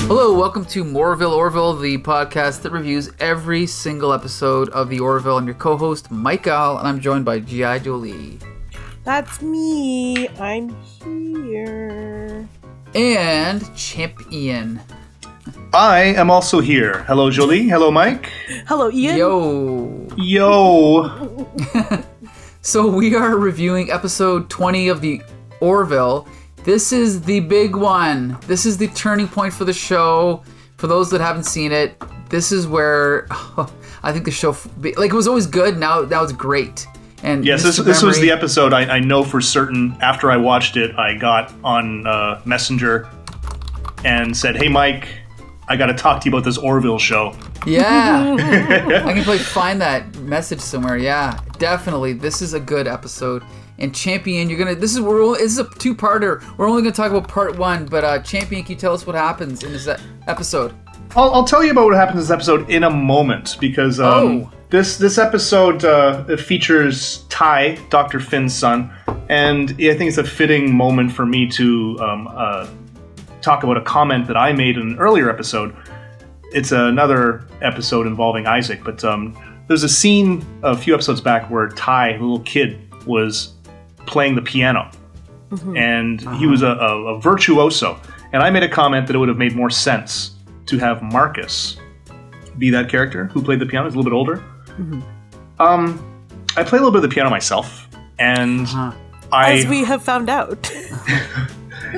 Hello, welcome to MORE-VILLE, ORVILLE, the podcast that reviews every single episode of the ORVILLE. I'm your co-host, Mike Al, and I'm joined by G.I. Jolie. That's me. I'm here. And Champion. I am also here. Hello, Jolie. Hello, Mike. Hello, Ian. Yo. So we are reviewing episode 20 of the ORVILLE. This is the big one. This is the turning point for the show. For those that haven't seen it, this is where I think the show, it was always good. Now it's great. And yes, this was the episode I know for certain. After I watched it, I got on Messenger and said, "Hey, Mike, I got to talk to you about this ORVILLE show." Yeah, I can probably find that message somewhere. Yeah, definitely. This is a good episode. And Champion, this is a two-parter. We're only gonna talk about part one, but Champion, can you tell us what happens in this episode? I'll tell you about what happens in this episode in a moment, because this episode it features Ty, Dr. Finn's son, and I think it's a fitting moment for me to talk about a comment that I made in an earlier episode. It's another episode involving Isaac, but there's a scene a few episodes back where Ty, the little kid, was playing the piano, and he was a virtuoso, and I made a comment that it would have made more sense to have Marcus be that character who played the piano. He's a little bit older. I play a little bit of the piano myself, and as we have found out.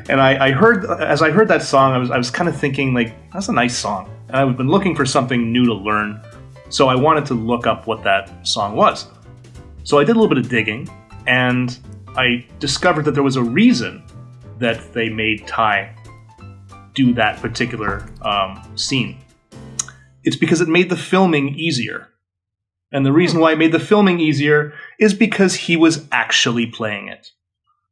And I heard that song, I was kind of thinking, like, that's a nice song, and I've been looking for something new to learn, so I wanted to look up what that song was. So I did a little bit of digging, and I discovered that there was a reason that they made Ty do that particular scene. It's because it made the filming easier. And the reason why it made the filming easier is because he was actually playing it.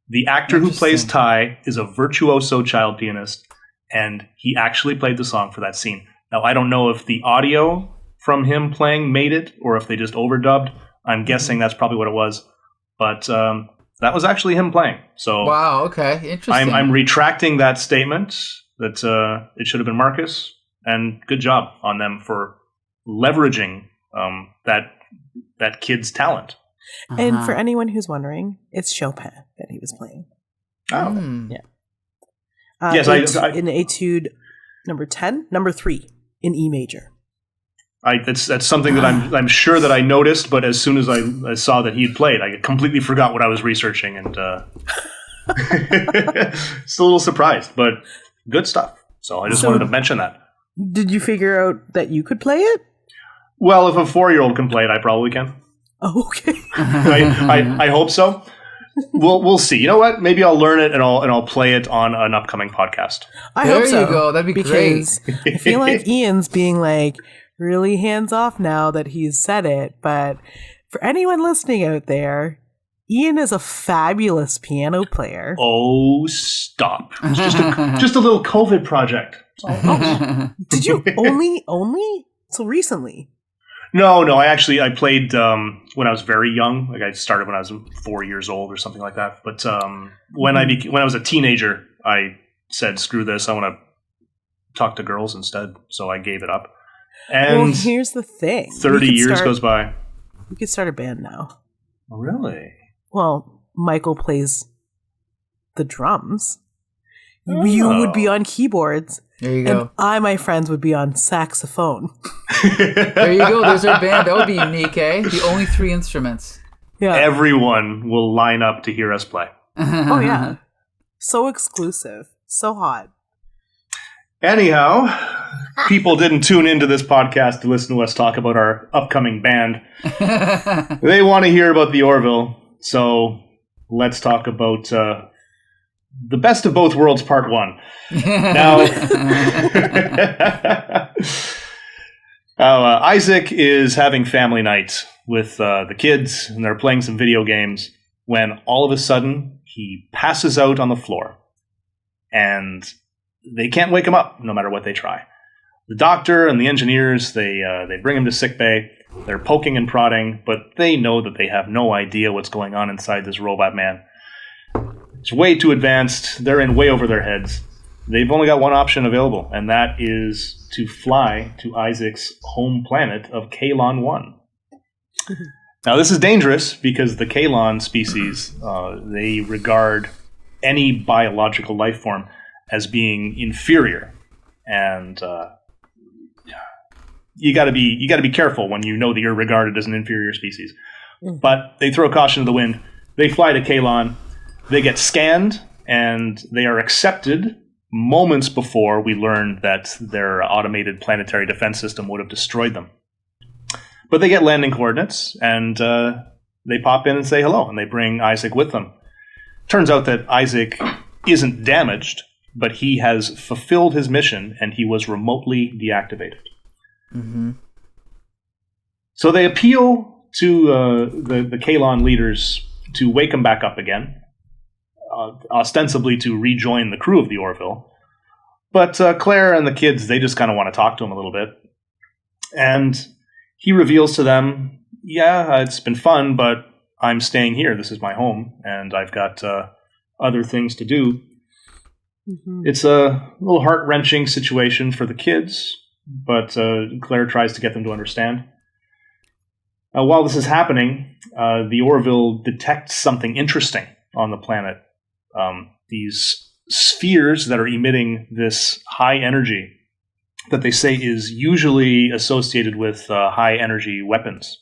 The actor who plays Ty is a virtuoso child pianist, and he actually played the song for that scene. Now, I don't know if the audio from him playing made it, or if they just overdubbed. I'm guessing that's probably what it was. But that was actually him playing. So wow, okay, interesting. I'm retracting that statement that it should have been Marcus, and good job on them for leveraging that kid's talent. And for anyone who's wondering, it's Chopin that he was playing. Oh, yeah. Yes, in Etude number 10, number 3 in E major. That's something that I'm sure that I noticed, but as soon as I saw that he had played, I completely forgot what I was researching, and still a little surprised, but good stuff. So I just wanted to mention that. Did you figure out that you could play it? Well, if a 4-year-old can play it, I probably can. Oh, okay. I hope so. We'll see. You know what? Maybe I'll learn it and I'll play it on an upcoming podcast. I hope so. There you go. That'd be great. I feel like Ian's being like really hands off now that he's said it, but for anyone listening out there, Ian is a fabulous piano player. Oh, stop. It's just a little COVID project. Did you only? So recently? No. I played when I was very young. Like I started when I was 4 years old or something like that. But when I was a teenager, I said, "Screw this! I want to talk to girls instead." So I gave it up. And here's the thing: 30 years goes by. We could start a band now. Really? Well, Michael plays the drums. Oh. You would be on keyboards. There you go. And my friends, would be on saxophone. There you go. There's our band. That would be unique, eh? The only 3 instruments. Yeah. Everyone will line up to hear us play. Oh, yeah. So exclusive. So hot. Anyhow, people didn't tune into this podcast to listen to us talk about our upcoming band. They want to hear about the ORVILLE. So let's talk about the Best of Both Worlds Part 1. Now, Isaac is having family night with the kids, and they're playing some video games, when all of a sudden he passes out on the floor. And they can't wake him up, no matter what they try. The doctor and the engineers, they bring him to sickbay. They're poking and prodding, but they know that they have no idea what's going on inside this robot man. It's way too advanced. They're in way over their heads. they've only got one option available, and that is to fly to Isaac's home planet of Kalon 1. Now, this is dangerous because the Kalon species, they regard any biological life form as being inferior, and you got to be careful when you know that you're regarded as an inferior species. But they throw caution to the wind. They fly to Kalon. They get scanned, and they are accepted moments before we learn that their automated planetary defense system would have destroyed them. But they get landing coordinates, and they pop in and say hello, and they bring Isaac with them. Turns out that Isaac isn't damaged, but he has fulfilled his mission, and he was remotely deactivated. Mm-hmm. So they appeal to the Kalon leaders to wake him back up again, ostensibly to rejoin the crew of the ORVILLE. But Claire and the kids, they just kind of want to talk to him a little bit. And he reveals to them, yeah, it's been fun, but I'm staying here. This is my home, and I've got other things to do. Mm-hmm. It's a little heart-wrenching situation for the kids, but Claire tries to get them to understand. While this is happening, the ORVILLE detects something interesting on the planet. These spheres that are emitting this high energy that they say is usually associated with high-energy weapons,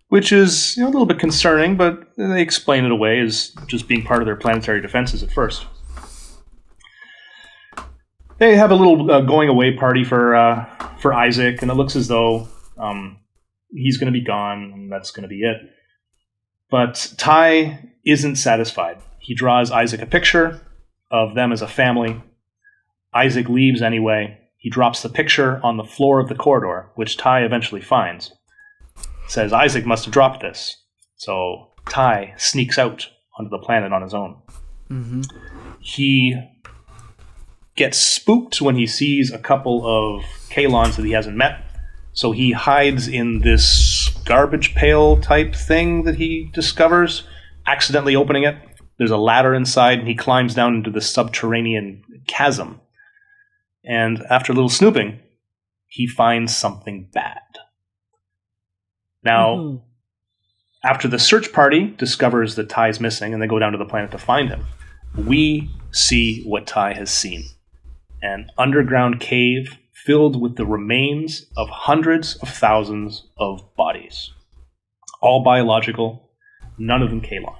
which is a little bit concerning, but they explain it away as just being part of their planetary defenses at first. They have a little going-away party for Isaac, and it looks as though he's going to be gone, and that's going to be it. But Ty isn't satisfied. He draws Isaac a picture of them as a family. Isaac leaves anyway. He drops the picture on the floor of the corridor, which Ty eventually finds. Says Isaac must have dropped this. So Ty sneaks out onto the planet on his own. Mm-hmm. He gets spooked when he sees a couple of Kalons that he hasn't met. So he hides in this garbage pail type thing that he discovers, accidentally opening it. There's a ladder inside, and he climbs down into the subterranean chasm. And after a little snooping, he finds something bad. Now, after the search party discovers that Ty's missing, and they go down to the planet to find him, we see what Ty has seen. An underground cave filled with the remains of hundreds of thousands of bodies. All biological, none of them Kalon.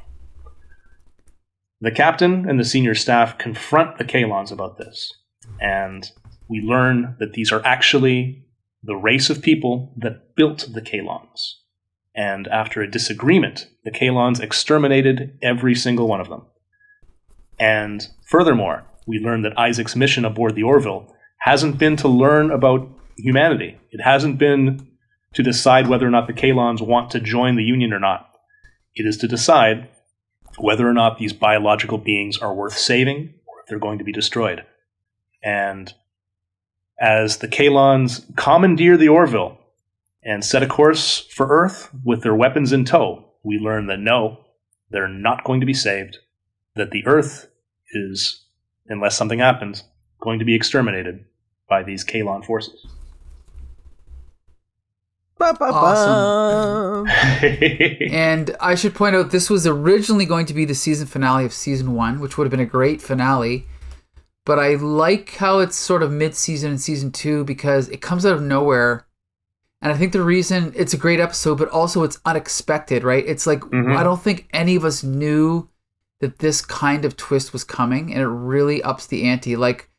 The captain and the senior staff confront the Kalons about this, and we learn that these are actually the race of people that built the Kalons. And after a disagreement, the Kalons exterminated every single one of them. And furthermore, we learn that Isaac's mission aboard the ORVILLE hasn't been to learn about humanity. It hasn't been to decide whether or not the Kalons want to join the Union or not. It is to decide whether or not these biological beings are worth saving or if they're going to be destroyed. And as the Kalons commandeer the ORVILLE and set a course for Earth with their weapons in tow, we learn that no, they're not going to be saved, that the Earth is, unless something happens, going to be exterminated by these Kalon forces. Awesome. And I should point out, this was originally going to be the season finale of season 1, which would have been a great finale. But I like how it's sort of mid-season in season 2 because it comes out of nowhere. And I think the reason it's a great episode, but also it's unexpected, right? It's like, I don't think any of us knew that this kind of twist was coming, and it really ups the ante. Like,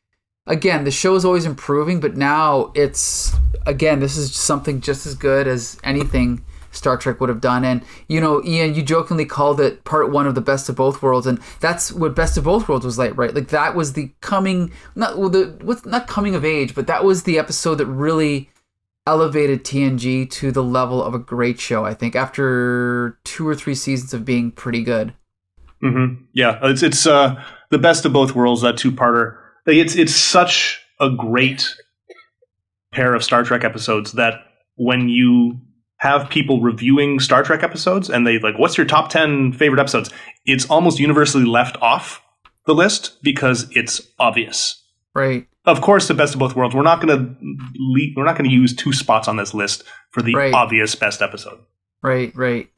again, the show is always improving, but now it's, again, this is something just as good as anything Star Trek would have done. And, you know, Ian, you jokingly called it part 1 of the Best of Both Worlds, and that's what Best of Both Worlds was like, right? Like, that was the not coming of age, but that was the episode that really elevated TNG to the level of a great show, I think, after 2 or 3 seasons of being pretty good. Mm-hmm. Yeah, it's the Best of Both Worlds, that 2-parter. It's such a great pair of Star Trek episodes that when you have people reviewing Star Trek episodes and they like, what's your top 10 favorite episodes? It's almost universally left off the list because it's obvious. Right. Of course, the best of both worlds. We're not going to use 2 spots on this list for the obvious best episode. Right, right.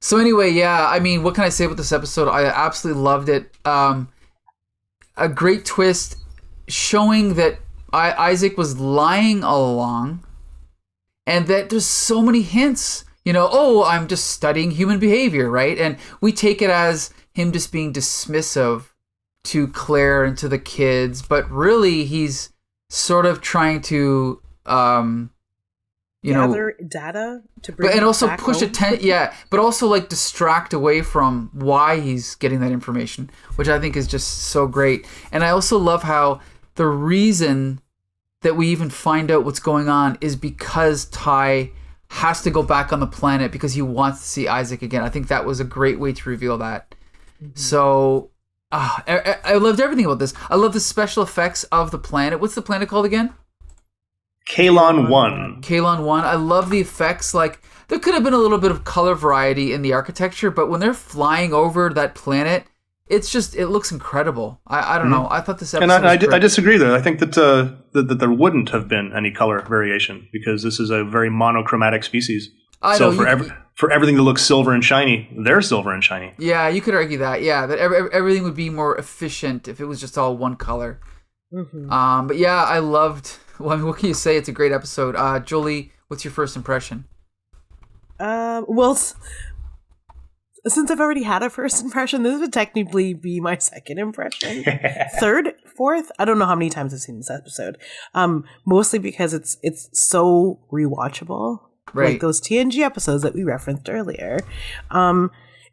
So anyway, yeah, I mean, what can I say about this episode? I absolutely loved it. A great twist showing that Isaac was lying all along, and that there's so many hints. I'm just studying human behavior, right? And we take it as him just being dismissive to Claire and to the kids, but really he's sort of trying to gather data to bring and also back push home. but also like distract away from why he's getting that information, which I think is just so great. And I also love how the reason that we even find out what's going on is because Ty has to go back on the planet because he wants to see Isaac again. I think that was a great way to reveal that. Mm-hmm. So I loved everything about this. I love the special effects of the planet. What's the planet called again? Kalon 1. Kalon 1. I love the effects. Like, there could have been a little bit of color variety in the architecture, but when they're flying over that planet, it looks incredible. I don't know. I thought this episode and was great. I disagree there. I think that there wouldn't have been any color variation because this is a very monochromatic species. For everything to look silver and shiny, they're silver and shiny. Yeah, you could argue that. Yeah, that everything would be more efficient if it was just all one color. Mm-hmm. But yeah, I loved. Well, I mean, what can you say? It's a great episode. Jolie, what's your first impression? Well, since I've already had a first impression, this would technically be my second impression. Third, fourth, I don't know how many times I've seen this episode. Mostly because it's so rewatchable. Right. Like those TNG episodes that we referenced earlier.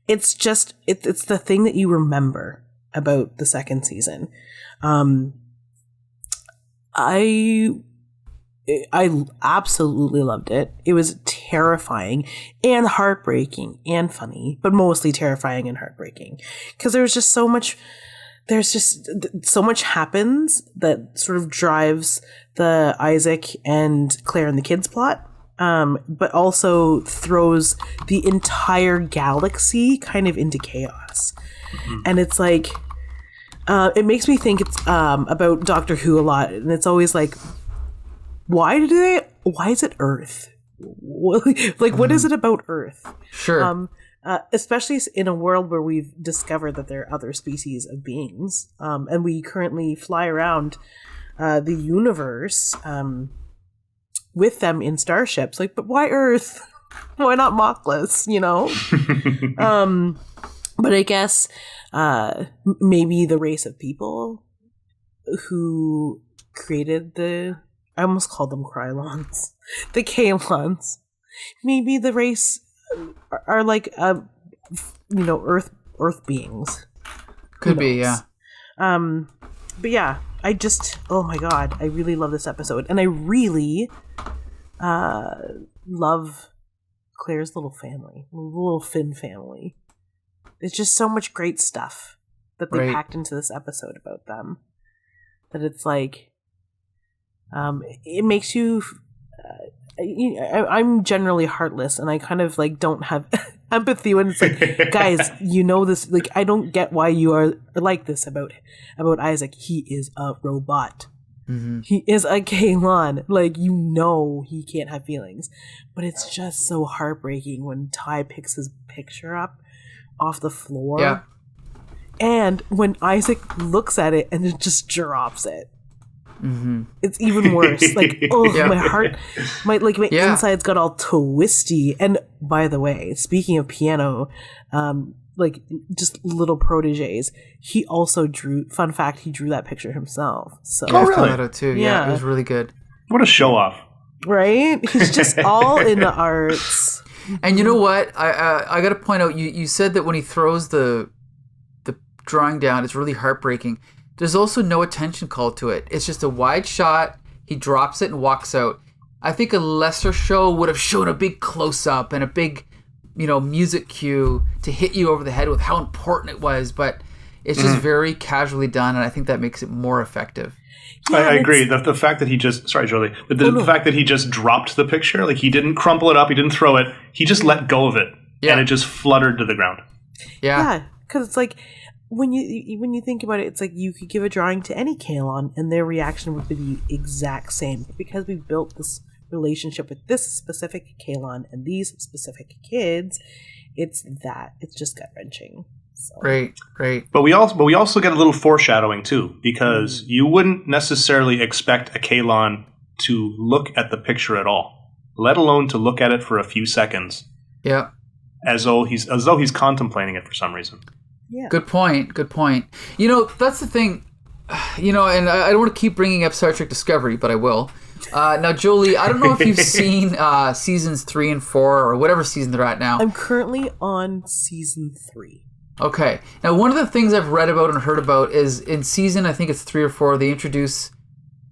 It's just it's the thing that you remember about the second season. I absolutely loved it. It was terrifying and heartbreaking and funny, but mostly terrifying and heartbreaking because there's just so much happens that sort of drives the Isaac and Claire and the kids plot, but also throws the entire galaxy kind of into chaos. Mm-hmm. And it's like, it makes me think it's about Doctor Who a lot, and it's always like, why is it Earth? Like, what is it about Earth? Sure. Especially in a world where we've discovered that there are other species of beings, and we currently fly around the universe with them in starships. Like, but why Earth? Why not Mockless? But I guess maybe the race of people who created I almost called them Krylons. The Kalons. Maybe the race are like, Earth beings. Could be, yeah. But yeah, oh my God, I really love this episode. And I really love Claire's little family, little Finn family. There's just so much great stuff that they packed into this episode about them that it's like, it makes you. I'm generally heartless, and I kind of like don't have empathy when it's like, guys, this. Like, I don't get why you are like this about Isaac. He is a robot. Mm-hmm. He is a Kalon. Like, he can't have feelings, but it's just so heartbreaking when Ty picks his picture up off the floor, yeah, and when Isaac looks at it and it just drops it. Mm-hmm. It's even worse. Like, my heart, my insides got all twisty. And by the way, speaking of piano, like just little proteges, he also drew. Fun fact: he drew that picture himself. So, I found that out too. Yeah, it was really good. What a show off! Right? He's just all in the arts. And you know what? I got to point out. You said that when he throws the drawing down, it's really heartbreaking. There's also no attention called to it. It's just a wide shot. He drops it and walks out. I think a lesser show would have shown a big close-up and a big, music cue to hit you over the head with how important it was. But it's just very casually done, and I think that makes it more effective. Yeah, I agree. The fact that he just... Sorry, Jolie. But the fact that he just dropped the picture, like he didn't crumple it up, he didn't throw it, he just let go of it. Yeah. And it just fluttered to the ground. Yeah, because it's like... when you think about it, it's like you could give a drawing to any Kalon and their reaction would be the exact same. Because we built this relationship with this specific Kalon and these specific kids, it's just gut-wrenching. So. Right. But we also get a little foreshadowing too, because you wouldn't necessarily expect a Kalon to look at the picture at all, let alone to look at it for a few seconds. Yeah. As though he's contemplating it for some reason. Yeah. Good point. You know, that's the thing. You know, and I don't want to keep bringing up Star Trek Discovery, but I will. Now, Jolie, I don't know if you've seen seasons 3 and 4 or whatever season they're at now. I'm currently on season 3. Okay. Now, one of the things I've read about and heard about is in season, I think it's 3 or 4, they introduce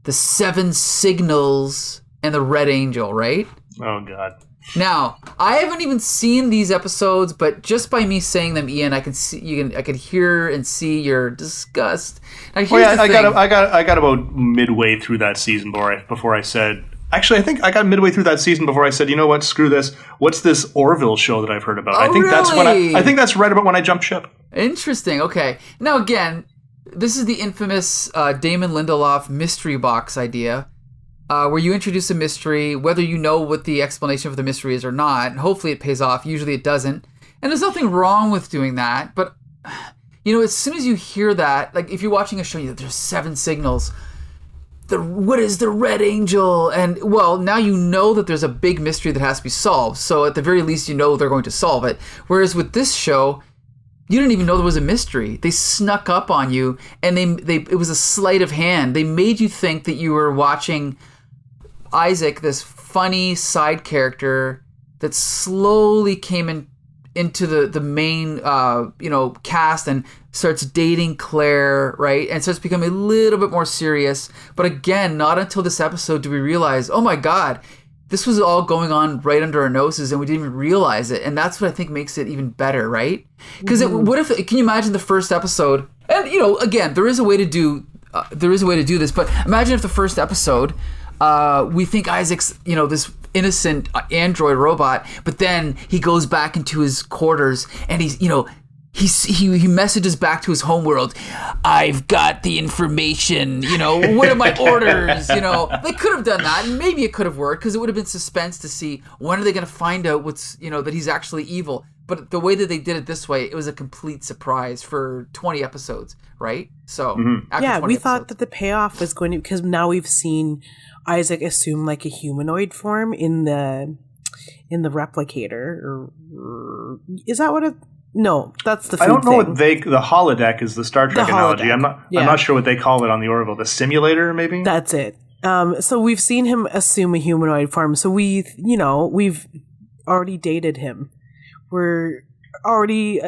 the 7 signals and the Red Angel, right? Oh, God. Now, I haven't even seen these episodes, but just by me saying them, Ian, I can hear and see your disgust. Now, here's I got about midway through that season before I said. Actually, I think I got midway through that season before I said, you know what, screw this. What's this ORVILLE show that I've heard about? Oh, I think really? that's I think that's right about when I jumped ship. Interesting. Okay. Now, again, this is the infamous Damon Lindelof mystery box idea, where you introduce a mystery, whether you know what the explanation for the mystery is or not, and hopefully it pays off. Usually it doesn't. And there's nothing wrong with doing that, but, you know, as soon as you hear that, like if you're watching a show, there's 7 signals. What is the Red Angel? And, well, now you know that there's a big mystery that has to be solved, so at the very least you know they're going to solve it. Whereas with this show, you didn't even know there was a mystery. They snuck up on you, and it was a sleight of hand. They made you think that you were watching Isaac, this funny side character that slowly came into the main cast and starts dating Claire, right? And starts becoming a little bit more serious. But again, not until this episode do we realize, oh my God, this was all going on right under our noses and we didn't even realize it. And that's what I think makes it even better, right? Because can you imagine the first episode? And, you know, again, there is a way to do this, but imagine if the first episode, we think Isaac's, you know, this innocent android robot, but then he goes back into his quarters and he's, you know, he messages back to his homeworld, I've got the information, you know, what are my orders, you know. They could have done that, and maybe it could have worked, because it would have been suspense to see when are they going to find out what's, you know, that he's actually evil. But the way that they did it this way, it was a complete surprise for 20 episods, right? So, after we thought that the payoff was going to, because now we've seen Isaac assume like a humanoid form in the replicator, or is that what it? No, that's the food I don't know thing. what the holodeck is the Star Trek analogy. I'm not sure what they call it on the ORVILLE. The simulator, maybe? That's it. So we've seen him assume a humanoid form. So we've already dated him. We're already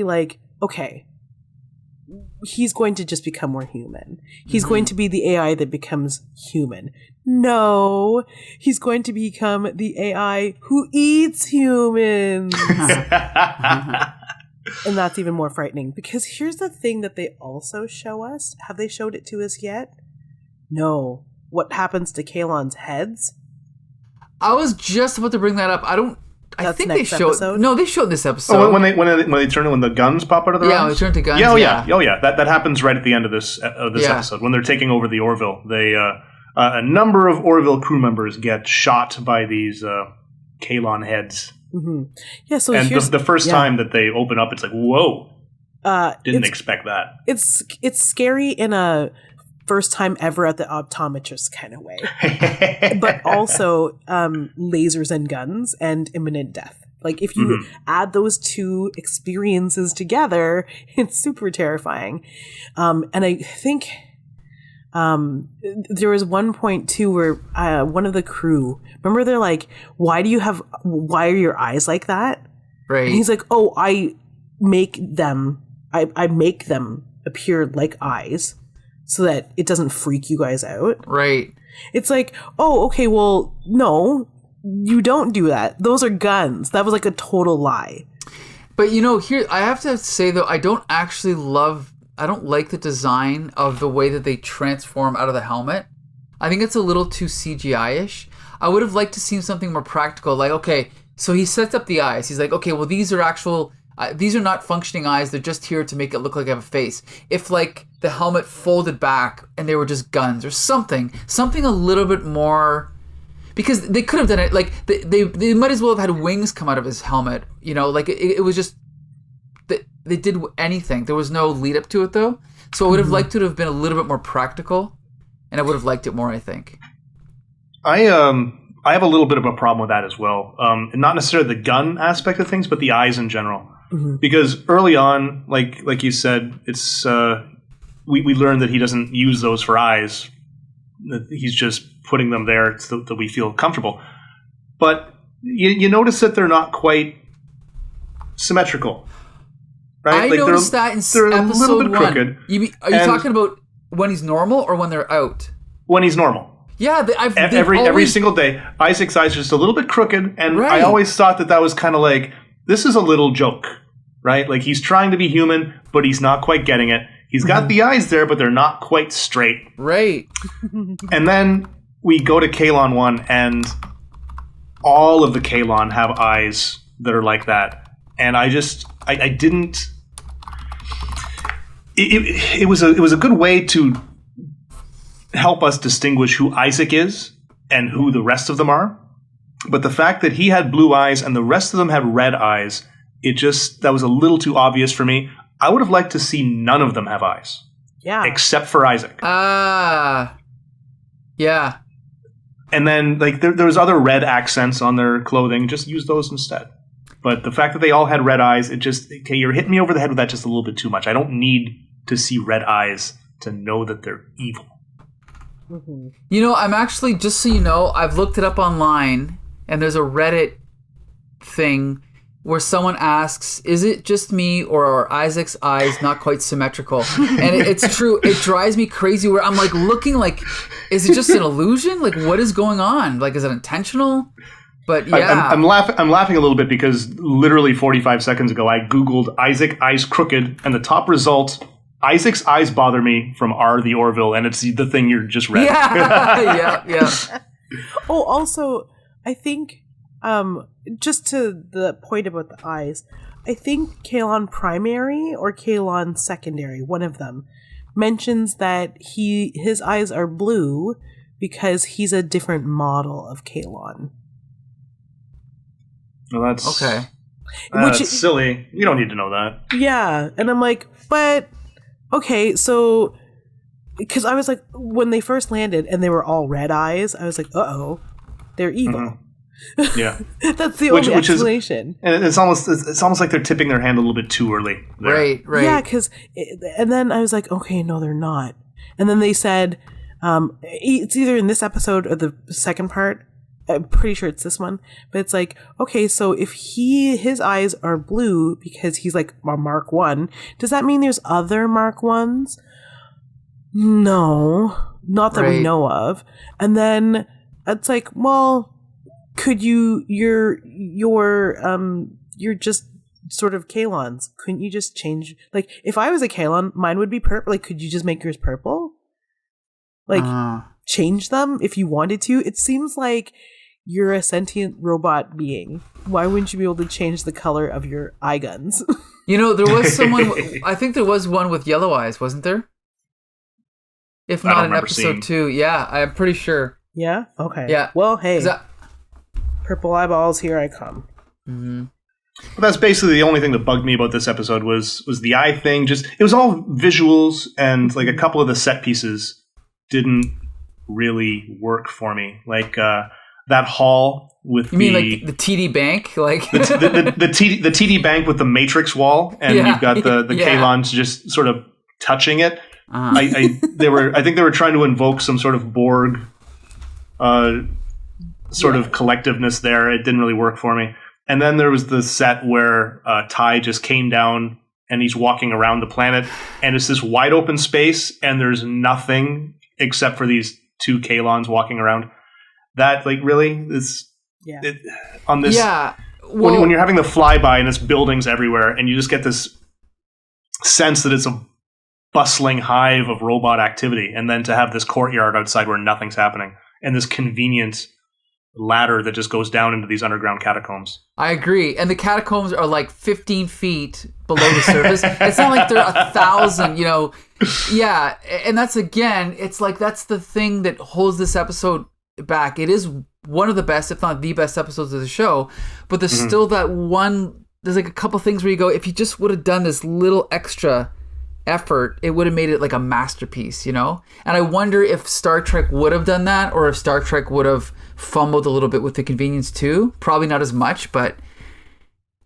like, okay, he's going to just become more human. He's going to be the AI that becomes human. No, he's going to become the AI who eats humans. And that's even more frightening, because here's the thing that they also show us. Have they showed it to us yet? No. What happens to Kalon's heads? I was just about to bring that up. I think they showed. Episode? No, they showed this episode. Oh, when the guns pop out of their eyes? Yeah, they turn to guns. Yeah. That happens right at the end of this episode when they're taking over the ORVILLE. They a number of ORVILLE crew members get shot by these Kalon heads. Mm-hmm. Yeah. So and the first time that they open up, it's like, whoa! Didn't expect that. It's scary in a first time ever at the optometrist kind of way, but also lasers and guns and imminent death. Like if you add those two experiences together, it's super terrifying. And I think there was one point too where one of the crew, remember, they're like, why are your eyes like that? Right. And he's like, oh, I make them appear like eyes, so that it doesn't freak you guys out. Right. It's like, oh, okay, well, no, you don't do that. Those are guns. That was like a total lie. But, you know, here, I have to say, though, I don't like the design of the way that they transform out of the helmet. I think it's a little too CGI-ish. I would have liked to see something more practical. Like, okay, so he sets up the eyes. He's like, okay, well, these are actual These are not functioning eyes. They're just here to make it look like I have a face. If like the helmet folded back and they were just guns or something a little bit more, because they could have done it like they might as well have had wings come out of his helmet. You know, like it was just they did anything. There was no lead up to it though. So I would have liked it to have been a little bit more practical, and I would have liked it more, I think. I have a little bit of a problem with that as well. Not necessarily the gun aspect of things, but the eyes in general. Mm-hmm. Because early on, like you said, it's we learned that he doesn't use those for eyes. That he's just putting them there so that we feel comfortable. But you notice that they're not quite symmetrical. Right? I noticed that in they're episode a little bit 1. crooked. Are you talking about when he's normal or when they're out? When he's normal. Yeah, every single day, Isaac's eyes are just a little bit crooked, and right. I always thought that was kind of like, this is a little joke, right? Like he's trying to be human, but he's not quite getting it. He's got the eyes there, but they're not quite straight. Right. And then we go to Kalon 1, and all of the Kalon have eyes that are like that, and I didn't. It was a good way to help us distinguish who Isaac is and who the rest of them are. But the fact that he had blue eyes and the rest of them had red eyes, that was a little too obvious for me. I would have liked to see none of them have eyes. Yeah. Except for Isaac. Yeah. And then like there was other red accents on their clothing. Just use those instead. But the fact that they all had red eyes, you're hitting me over the head with that just a little bit too much. I don't need to see red eyes to know that they're evil. Mm-hmm. You know, I'm actually, just so you know, I've looked it up online, and there's a Reddit thing where someone asks, is it just me or are Isaac's eyes not quite symmetrical? And it's true. It drives me crazy where I'm like looking like, is it just an illusion? Like, what is going on? Like, is it intentional? But yeah. I'm laughing a little bit because literally 45 seconds ago, I Googled Isaac eyes crooked, and the top result, Isaac's eyes bother me from R. the Orville, and it's the thing you just read. Yeah, yeah. Oh, also, I think, just to the point about the eyes, I think Kalon Primary or Kalon Secondary, one of them, mentions that his eyes are blue because he's a different model of Kalon. Well, that's okay. Which is silly. You don't need to know that. Yeah, and I'm like, but okay, so because I was like, when they first landed and they were all red eyes, I was like, uh-oh, they're evil. Mm-hmm. Yeah, that's the only explanation. And it's almost like they're tipping their hand a little bit too early. There. Right. Yeah, and then I was like, okay, no, they're not. And then they said, it's either in this episode or the second part. I'm pretty sure it's this one, but it's like, okay, so if his eyes are blue because he's like a Mark 1, does that mean there's other Mark 1s? No, not that we know of. And then it's like, well, could you're just sort of Kalons. Couldn't you just change? Like, if I was a Kalon, mine would be purple. Like, could you just make yours purple? Like, change them if you wanted to? It seems like you're a sentient robot being. Why wouldn't you be able to change the color of your eye guns? You know, there was someone, I think there was one with yellow eyes, wasn't there? If not in episode 2. Yeah, I'm pretty sure. Yeah? Okay. Yeah. Well, hey. Purple eyeballs, here I come. Mm-hmm. Well, that's basically the only thing that bugged me about this episode was the eye thing. It was all visuals, and like a couple of the set pieces didn't really work for me. Like that hall with you mean like the TD Bank, like the TD Bank with the Matrix wall, and you've got the Kalons just sort of touching it. I think they were trying to invoke some sort of Borg sort of collectiveness there. It didn't really work for me. And then there was the set where Ty just came down and he's walking around the planet, and it's this wide open space, and there's nothing except for these two Kalons walking around. That, like, really? On this... Yeah. Well, when you're having the flyby and it's buildings everywhere, and you just get this sense that it's a bustling hive of robot activity, and then to have this courtyard outside where nothing's happening, and this convenient ladder that just goes down into these underground catacombs. I agree. And the catacombs are like 15 feet below the surface. It's not like they're 1,000, Yeah. And that's, again, it's like that's the thing that holds this episode back. It is one of the best, if not the best episodes of the show. But there's still that one, there's like a couple things where you go, if you just would have done this little extra effort, it would have made it like a masterpiece, And I wonder if Star Trek would have done that, or if Star Trek would have fumbled a little bit with the convenience too. Probably not as much, but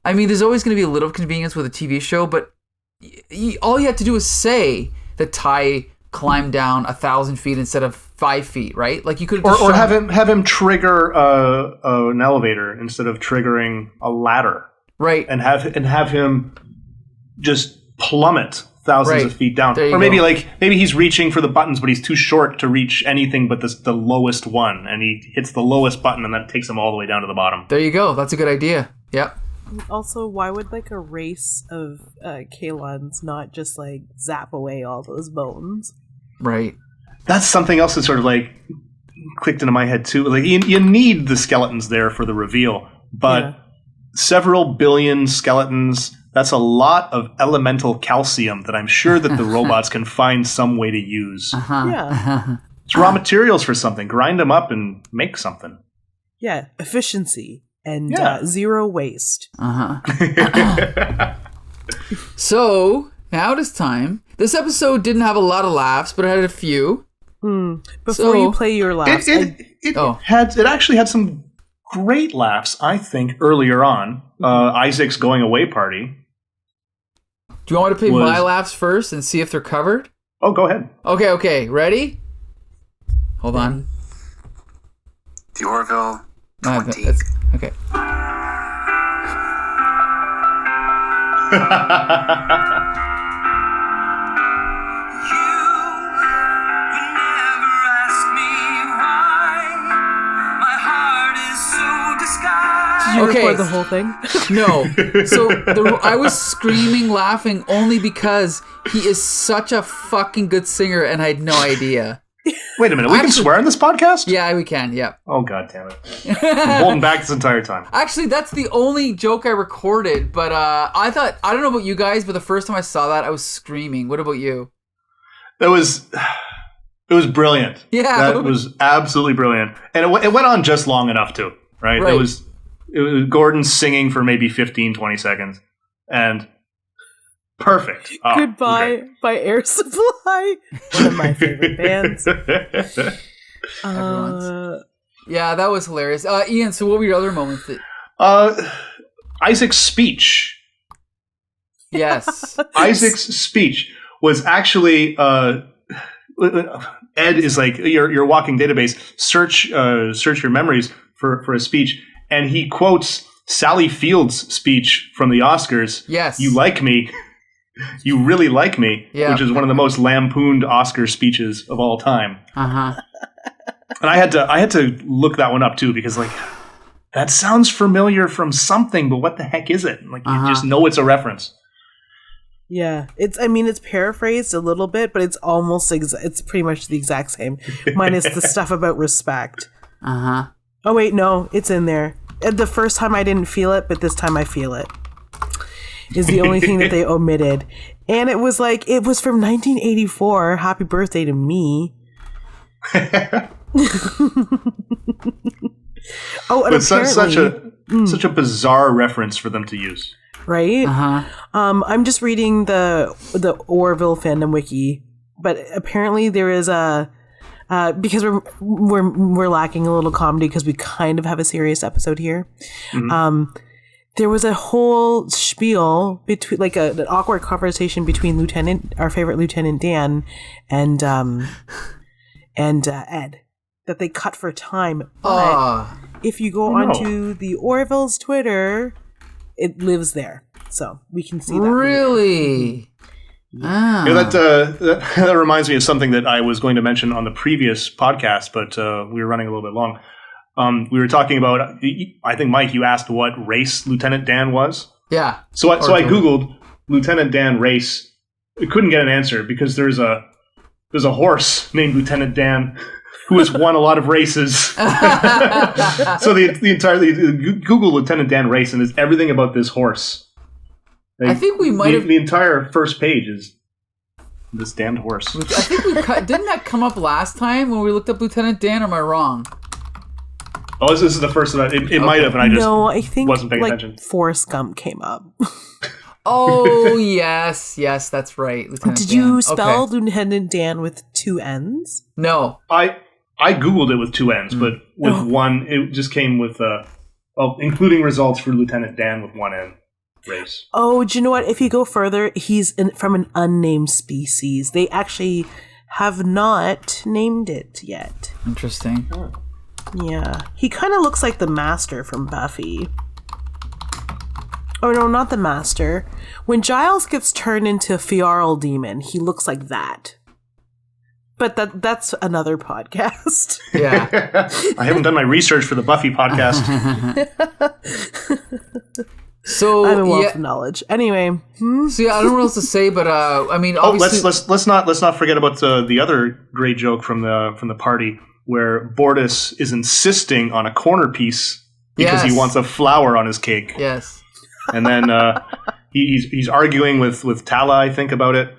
I mean, there's always going to be a little convenience with a TV show, but all you have to do is say that Ty climbed down 1,000 feet instead of 5 feet, right? Like you could or have him trigger an elevator instead of triggering a ladder, right? And have him just plummet thousands of feet down. Or maybe maybe he's reaching for the buttons, but he's too short to reach anything but the lowest one, and he hits the lowest button, and that takes him all the way down to the bottom. There you go. That's a good idea. Yep. Also, why would like a race of Kalons not just like zap away all those bones? Right. That's something else that sort of like clicked into my head too. Like you need the skeletons there for the reveal, but several billion skeletons. That's a lot of elemental calcium that I'm sure that the robots can find some way to use. Yeah. It's raw materials for something. Grind them up and make something. Yeah, efficiency and zero waste. So, now it is time. This episode didn't have a lot of laughs, but it had a few. Before you play your laughs, it actually had some great laughs, I think, earlier on. Isaac's going away party. Do you want me to play my laughs first and see if they're covered? Oh, go ahead. Okay. Ready? Hold on. The ORVILLE 20. Okay. Did you record the whole thing? No. So I was screaming, laughing only because he is such a fucking good singer, and I had no idea. Wait a minute, we can swear on this podcast? Yeah, we can, yeah. Oh, god damn it. I'm holding back this entire time. Actually, that's the only joke I recorded, but I don't know about you guys, but the first time I saw that, I was screaming. What about you? It was brilliant. Yeah. That was absolutely brilliant. And it went on just long enough, too, right? It was Gordon singing for maybe 15, 20 seconds. And perfect. Oh, Goodbye by Air Supply. One of my favorite bands. Yeah, that was hilarious. Ian, so what were your other moments? Isaac's speech. Yes. Isaac's speech was actually... Ed is like your walking database. Search your memories for a speech, and he quotes Sally Field's speech from the Oscars. Yes, you like me, you really like me, which is one of the most lampooned Oscar speeches of all time. And I had to look that one up too, because like that sounds familiar from something, but what the heck is it? Like you just know it's a reference. Yeah, it's paraphrased a little bit, but it's almost it's pretty much the exact same, minus the stuff about respect. Oh wait, no, it's in there. The first time I didn't feel it, but this time I feel it. Is the only thing that they omitted, and it was from 1984. Happy birthday to me. Oh, and apparently, such a bizarre reference for them to use. Right? I'm just reading the ORVILLE fandom wiki, but apparently there is because we're lacking a little comedy because we kind of have a serious episode here. There was a whole spiel between like an awkward conversation between our favorite Lieutenant Dan and Ed that they cut for time. But if you go onto the ORVILLE's Twitter, it lives there, so we can see that. Really? Yeah, that reminds me of something that I was going to mention on the previous podcast, but we were running a little bit long. We were talking about, I think, Mike, you asked what race Lieutenant Dan was. Yeah. So I Googled Lieutenant Dan race. I couldn't get an answer because there's a horse named Lieutenant Dan who has won a lot of races. So the Google Lieutenant Dan race, and it's everything about this horse. I think we might have... The entire first page is this damned horse. I think didn't that come up last time when we looked up Lieutenant Dan, or am I wrong? Oh, this is the first that it might have, and I just I think wasn't paying attention. Forrest Gump came up. Oh, yes, that's right. Lieutenant Did Dan. you spell Lieutenant Dan with 2 N's? No. I Googled it with 2 N's, but with one, it just came with, including results for Lieutenant Dan with 1 N race. Oh, do you know what? If you go further, he's from an unnamed species. They actually have not named it yet. Interesting. Oh. Yeah. He kind of looks like the Master from Buffy. Oh, no, not the Master. When Giles gets turned into a Fioral demon, he looks like that. But that's another podcast. Yeah. I haven't done my research for the Buffy podcast. So I'm a wealth of knowledge. Anyway. So yeah, I don't know what else to say, but I mean, obviously, let's not forget about the other great joke from the party where Bortus is insisting on a corner piece because he wants a flower on his cake. Yes. And then he's arguing with Tala, I think, about it.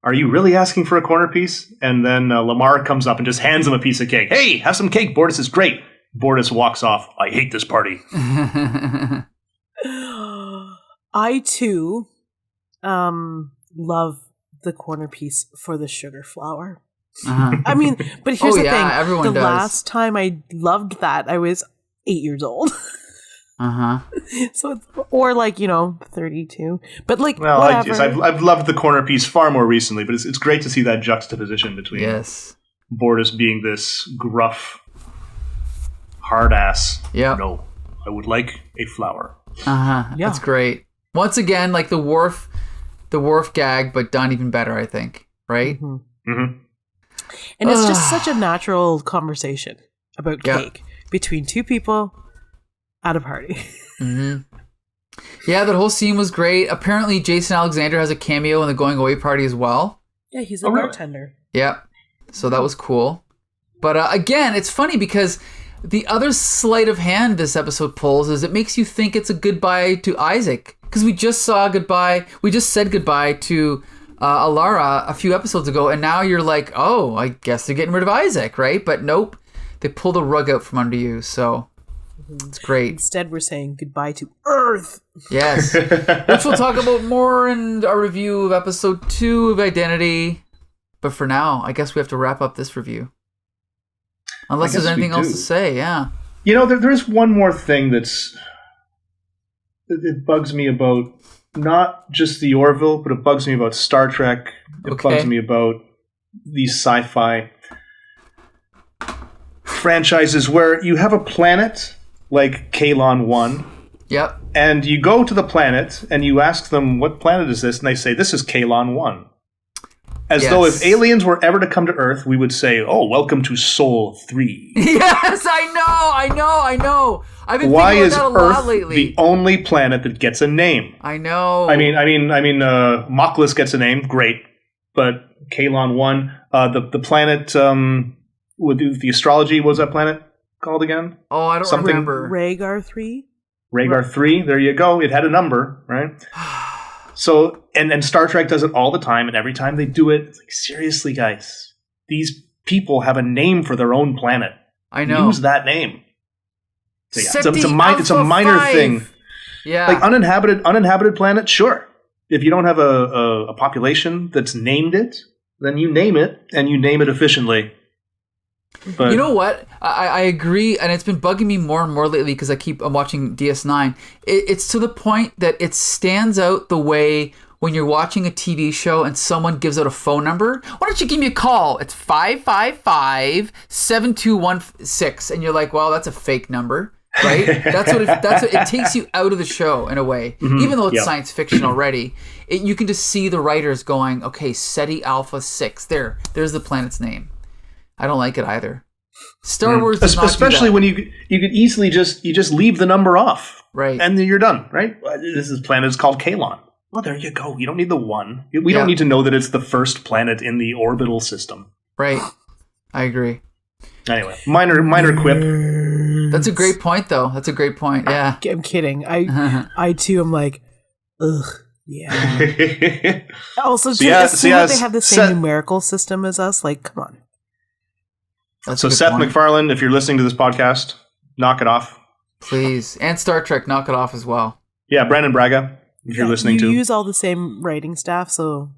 Are you really asking for a corner piece? And then Lamar comes up and just hands him a piece of cake. Hey, have some cake. Bortus is great. Bortus walks off. I hate this party. I too love the corner piece for the sugar flower. Uh-huh. I mean, but here's the thing. Everyone the does. last time I loved that, I was 8 years old. So it's, or 32. But well, whatever. I've loved the corner piece far more recently, but it's great to see that juxtaposition between Bortus being this gruff, hard ass. Yeah. No, I would like a flower. Yeah. That's great. Once again, like the Worf gag, but done even better, I think. Right? Mm-hmm. Mm-hmm. And it's just such a natural conversation about cake between two people at a party. Mm-hmm. Yeah, that whole scene was great. Apparently, Jason Alexander has a cameo in the Going Away party as well. Yeah, he's a bartender. Yeah, so that was cool. But again, it's funny because the other sleight of hand this episode pulls is it makes you think it's a goodbye to Isaac. Because we just said goodbye to Alara a few episodes ago, and now you're like, oh, I guess they're getting rid of Isaac, right? But nope, they pull the rug out from under you, so it's great. Instead, we're saying goodbye to Earth. Yes, which we'll talk about more in our review of episode 2 of Identity. But for now, I guess we have to wrap up this review. Unless there's anything else to say, yeah. You know, there's one more thing that bugs me about not just the Orville, but it bugs me about Star Trek. It bugs me about these sci-fi franchises where you have a planet like Kalon 1. Yep. And you go to the planet and you ask them, what planet is this? And they say, this is Kalon 1. As though if aliens were ever to come to Earth, we would say, oh, welcome to Sol 3. Yes, I know. I've been Why thinking is about that a lot Earth lately. the only planet that gets a name? I know. I mean, Moklis gets a name, great. But Kalon 1, the planet with the astrology, what was that planet called again? Oh, I don't remember. Rhaegar 3? Rhaegar 3, there you go. It had a number, right? So, and Star Trek does it all the time, and every time they do it, it's like, seriously, guys, these people have a name for their own planet. I know. Use that name. So, yeah, it's a minor thing. Yeah. Like uninhabited planet, sure. If you don't have a population that's named it, then you name it, and you name it efficiently. But you know what? I agree, and it's been bugging me more and more lately because I'm watching DS9. It's to the point that it stands out the way when you're watching a TV show and someone gives out a phone number. Why don't you give me a call? It's 555-7216, and you're like, well, that's a fake number, right? That's what it takes you out of the show in a way, even though it's science fiction already. You can just see the writers going, okay, SETI Alpha 6. There's the planet's name. I don't like it either. Star Wars does not especially do that. when you could easily just leave the number off, right? And then you're done, right? This planet is called Kalon. Well, there you go. You don't need the 1. We don't need to know that it's the first planet in the orbital system. Right. I agree. Anyway, minor quip. That's a great point, though. That's a great point. Yeah. I'm kidding. I too am like, ugh, yeah. Also, to assume that they have the same numerical system as us, like, come on. That's so Seth McFarlane, if you're listening to this podcast, knock it off. Please. And Star Trek, knock it off as well. Yeah, Brandon Braga, if you're listening to. You use all the same writing staff, so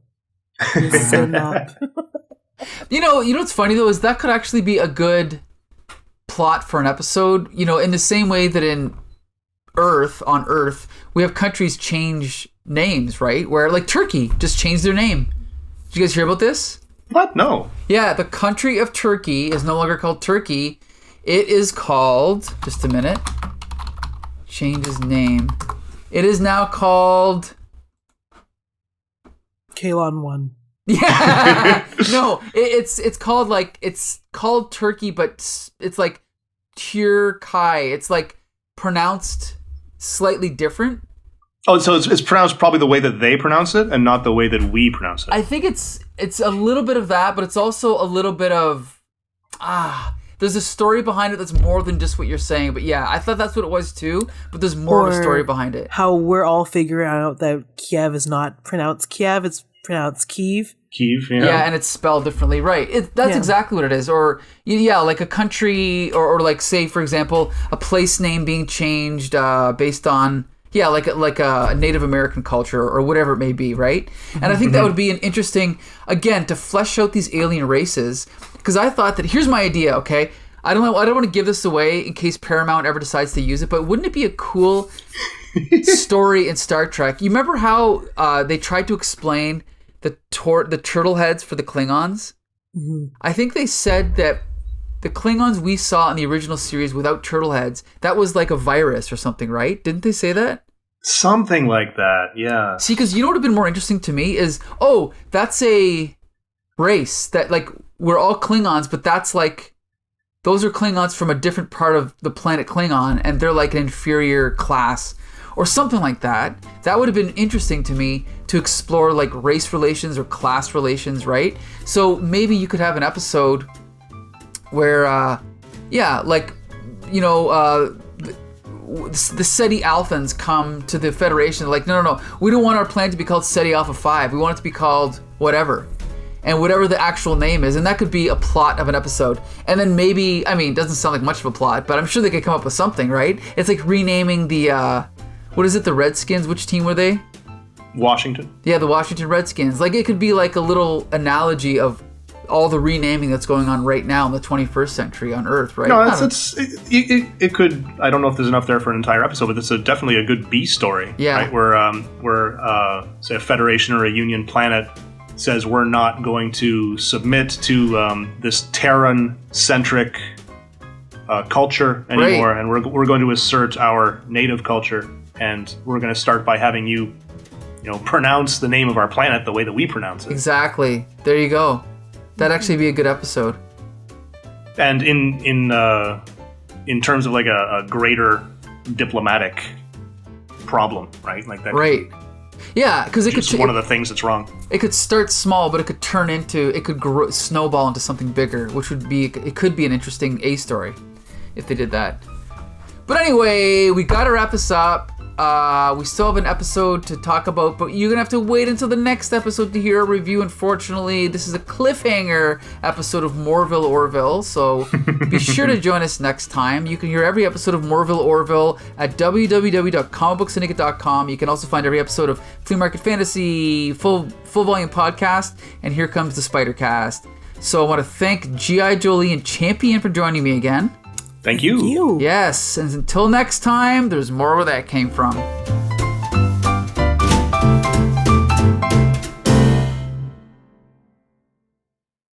listen up. You know what's funny, though, is that could actually be a good plot for an episode. You know, in the same way that on Earth, we have countries change names, right? Where, like, Turkey just changed their name. Did you guys hear about this? What? No. Yeah, the country of Turkey is no longer called Turkey. It is called, just a minute, changes name. It is now called... Kalon 1. Yeah. No, it's called Turkey, but it's like Turkai. It's like pronounced slightly different. Oh, so it's pronounced probably the way that they pronounce it and not the way that we pronounce it. I think it's a little bit of that, but it's also a little bit of there's a story behind it that's more than just what you're saying. But yeah, I thought that's what it was too, but there's more of a story behind it. How we're all figuring out that Kiev is not pronounced Kiev, it's pronounced Kyiv. Kyiv, yeah. Yeah, and it's spelled differently, right. That's exactly what it is. Or, yeah, like a country, or like, say, for example, a place name being changed based on, yeah, like a Native American culture or whatever it may be, right? And I think that would be an interesting, again, to flesh out these alien races, because I thought that, here's my idea, okay? I don't want to give this away in case Paramount ever decides to use it, but wouldn't it be a cool story in Star Trek? You remember how they tried to explain the turtle heads for the Klingons? Mm-hmm. I think they said that the Klingons we saw in the original series without turtle heads, that was like a virus or something, right? Didn't they say that? Something like that, yeah. See, because you know what would have been more interesting to me is, that's a race that, like, we're all Klingons, but that's like, those are Klingons from a different part of the planet Klingon, and they're like an inferior class or something like that. That would have been interesting to me to explore, like, race relations or class relations, right? So maybe you could have an episode where, the SETI Alphans come to the Federation. They're like, no, we don't want our planet to be called SETI Alpha 5. We want it to be called whatever. And whatever the actual name is. And that could be a plot of an episode. And then maybe, I mean, it doesn't sound like much of a plot, but I'm sure they could come up with something, right? It's like renaming the, the Redskins? Which team were they? Washington. Yeah, the Washington Redskins. Like, it could be like a little analogy of all the renaming that's going on right now in the 21st century on Earth, right? No, it could. I don't know if there's enough there for an entire episode, but it's definitely a good B story. Yeah. Right? Where say a Federation or a Union planet says we're not going to submit to this Terran-centric culture anymore, right. And we're going to assert our native culture, and we're going to start by having you pronounce the name of our planet the way that we pronounce it. Exactly. There you go. That'd actually be a good episode. And in terms of like a greater diplomatic problem, right? Like that. Right. Yeah, because it could one of the things that's wrong. It could start small, but it could snowball into something bigger, which could be an interesting A story if they did that. But anyway, we gotta wrap this up. We still have an episode to talk about, but you're gonna have to wait until the next episode to hear a review. Unfortunately, this is a cliffhanger episode of MORE-VILLE ORVILLE, so be sure to join us next time. You can hear every episode of MORE-VILLE ORVILLE at www.comicbooksyndicate.com. You can also find every episode of Flea Market Fantasy full volume podcast, and here comes the Spider-Cast. So I want to thank G.I. Jolie and Champion for joining me again. Thank you. Yes, and until next time, there's more where that came from.